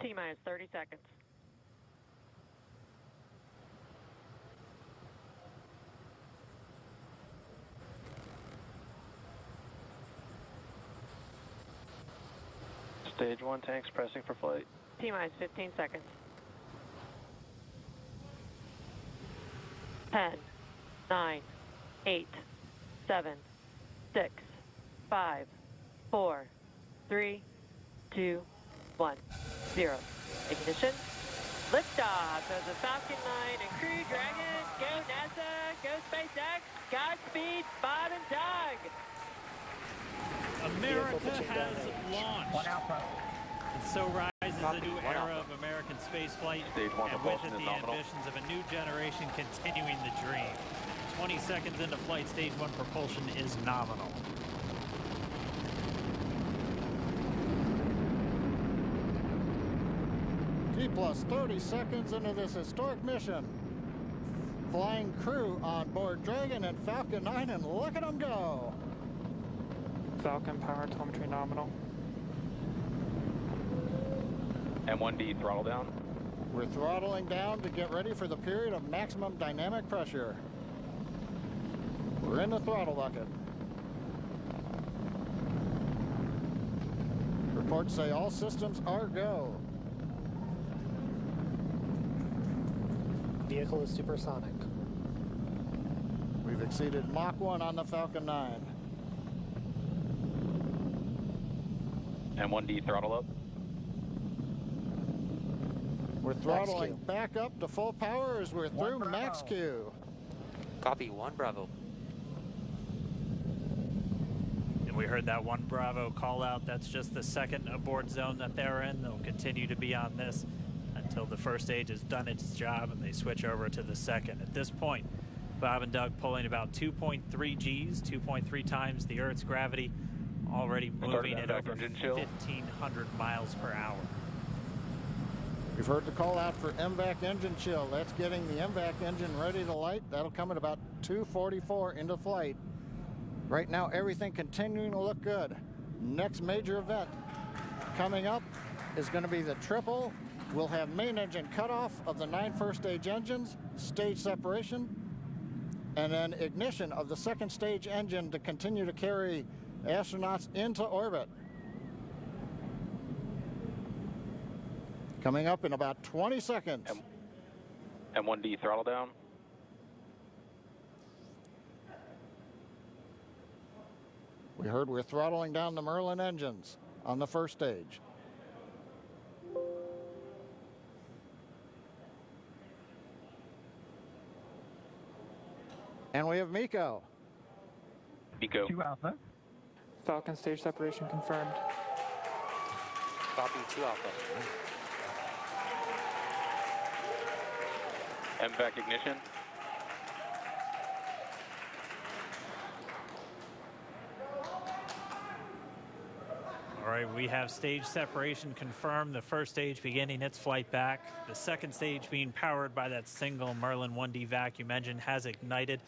T-minus 30 seconds. Stage 1 tanks pressing for flight. T-minus 15 seconds. 10, 9, 8, 7, 6, 5, 4, 3, 2, 1, 0. Ignition. Liftoff of the Falcon 9 and Crew Dragon. Go NASA, go SpaceX, Godspeed, Bob and Doug. America has launched. And so rises a new era of American spaceflight, and with it the ambitions of a new generation continuing the dream. 20 seconds into flight, stage 1 propulsion is nominal. T plus 30 seconds into this historic mission. Flying crew on board Dragon and Falcon 9, and look at them go. Falcon power telemetry nominal. M1D throttle down. We're throttling down to get ready for the period of maximum dynamic pressure. We're in the throttle bucket. Reports say all systems are go. Vehicle is supersonic. We've exceeded Mach 1 on the Falcon 9. M1D throttle up. We're throttling back up to full power as we're through max Q. Copy, 1 Bravo. And we heard that 1 Bravo call out. That's just the second abort zone that they're in. They'll continue to be on this until the first stage has done its job and they switch over to the second. At this point, Bob and Doug pulling about 2.3 Gs, 2.3 times the Earth's gravity, already moving at over 1,500 miles per hour. We've heard the call out for MVAC engine chill. That's getting the MVAC engine ready to light. That'll come at about 2:44 into flight. Right now, everything continuing to look good. Next major event coming up is going to be the triple. We'll have main engine cutoff of the 9 first stage engines, stage separation, and then ignition of the second stage engine to continue to carry astronauts into orbit. Coming up in about 20 seconds. M1D throttle down. We heard we're throttling down the Merlin engines on the first stage. And we have Miko. Miko. 2 Alpha. Falcon stage separation confirmed. Copy, 2 Alpha. MVAC ignition. All right, we have stage separation confirmed. The first stage beginning its flight back. The second stage being powered by that single Merlin 1D vacuum engine has ignited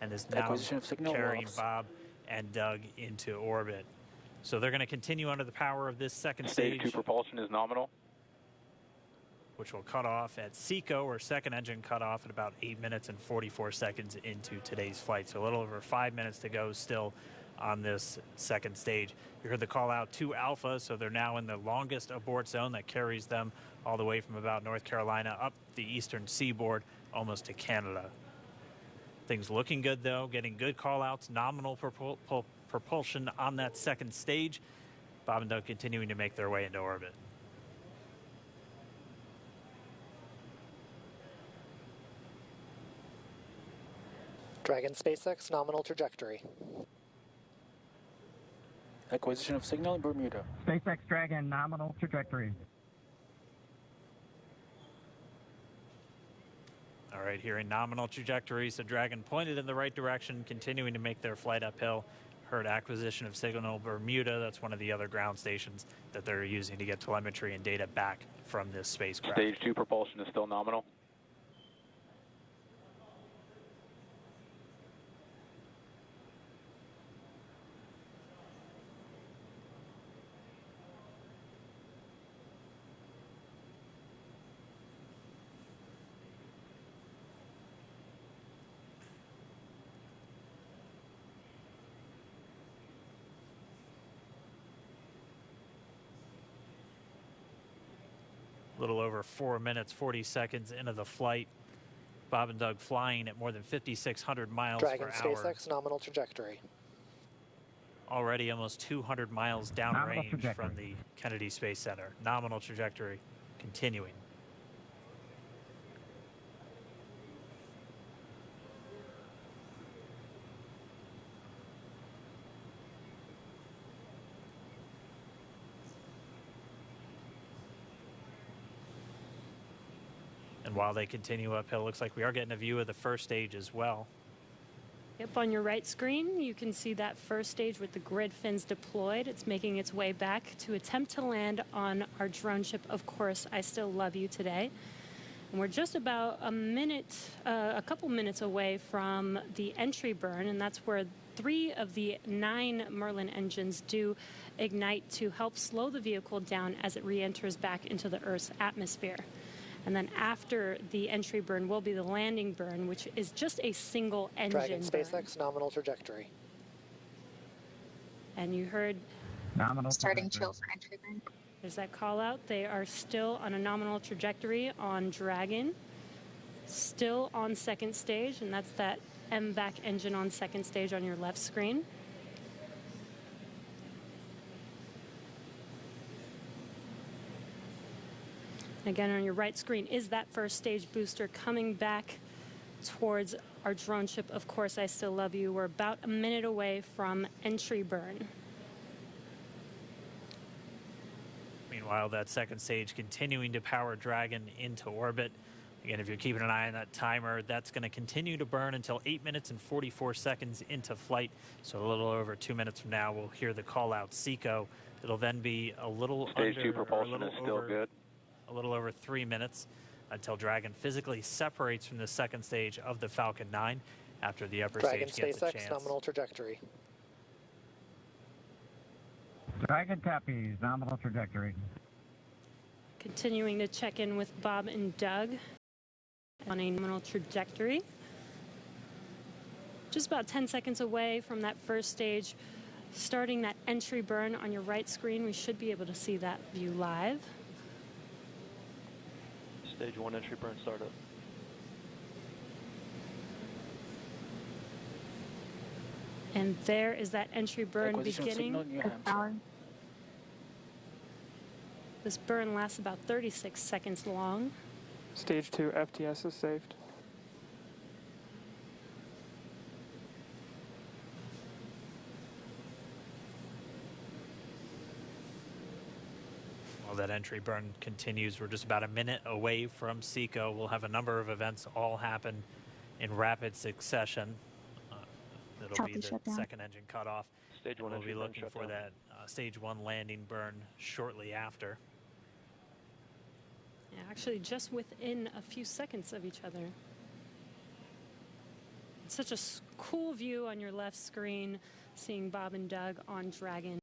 and is now carrying Bob and Doug into orbit. So they're going to continue under the power of this second stage. Stage 2 propulsion is nominal. Which will cut off at SECO, or second engine cut off, at about 8 minutes and 44 seconds into today's flight. So a little over 5 minutes to go still on this second stage. You heard the call out to Alpha, so they're now in the longest abort zone that carries them all the way from about North Carolina up the eastern seaboard almost to Canada. Things looking good, though, getting good call outs, nominal propulsion on that second stage. Bob and Doug continuing to make their way into orbit. Dragon SpaceX nominal trajectory. Acquisition of signal in Bermuda. SpaceX Dragon nominal trajectory. All right, here in nominal trajectory, so Dragon pointed in the right direction, continuing to make their flight uphill. Heard acquisition of signal Bermuda. That's one of the other ground stations that they're using to get telemetry and data back from this spacecraft. Stage 2 propulsion is still nominal. little over 4 minutes, 40 seconds into the flight. Bob and Doug flying at more than 5,600 miles Dragon per hour. SpaceX nominal trajectory. Already almost 200 miles Nominal downrange trajectory. from the Kennedy Space Center. Nominal trajectory continuing. And while they continue uphill, it looks like we are getting a view of the first stage as well. Yep, on your right screen, you can see that first stage with the grid fins deployed. It's making its way back to attempt to land on our drone ship, Of Course, I Still Love You Today. And we're just about a couple minutes away from the entry burn, and that's where 3 of the 9 Merlin engines do ignite to help slow the vehicle down as it re-enters back into the Earth's atmosphere. And then after the entry burn will be the landing burn, which is just a single engine Dragon burn. SpaceX nominal trajectory. And you heard Nominal Starting trajectory. chill for entry burn. there's that call out. They are still on a nominal trajectory on Dragon, still on second stage, and that's that MVAC engine on second stage on your left screen. Again, on your right screen is that first stage booster coming back towards our drone ship, Of Course, I Still Love You. We're about a minute away from entry burn. Meanwhile, that second stage continuing to power Dragon into orbit. Again, if you're keeping an eye on that timer, that's going to continue to burn until 8 minutes and 44 seconds into flight. So a little over 2 minutes from now, we'll hear the call out SECO. It'll then be a little Stage under, 2 propulsion is still good. A little over 3 minutes until Dragon physically separates from the second stage of the Falcon 9 after the upper Dragon stage gets a SpaceX chance. nominal trajectory. Dragon copies. Nominal trajectory. Continuing to check in with Bob and Doug on a nominal trajectory. Just about 10 seconds away from that first stage, starting that entry burn on your right screen. We should be able to see that view live. Stage 1 entry burn startup. And there is that entry burn Acquisition of beginning. signal, New Hampshire. This burn lasts about 36 seconds long. Stage 2 FTS is saved. While that entry burn continues, we're just about a minute away from SECO. We'll have a number of events all happen in rapid succession. It'll Copy, be the shutdown. second engine cutoff. Stage 1 We'll entry be burn looking for shutdown. that stage 1 landing burn shortly after. Yeah, actually, just within a few seconds of each other. It's such a cool view on your left screen, seeing Bob and Doug on Dragon.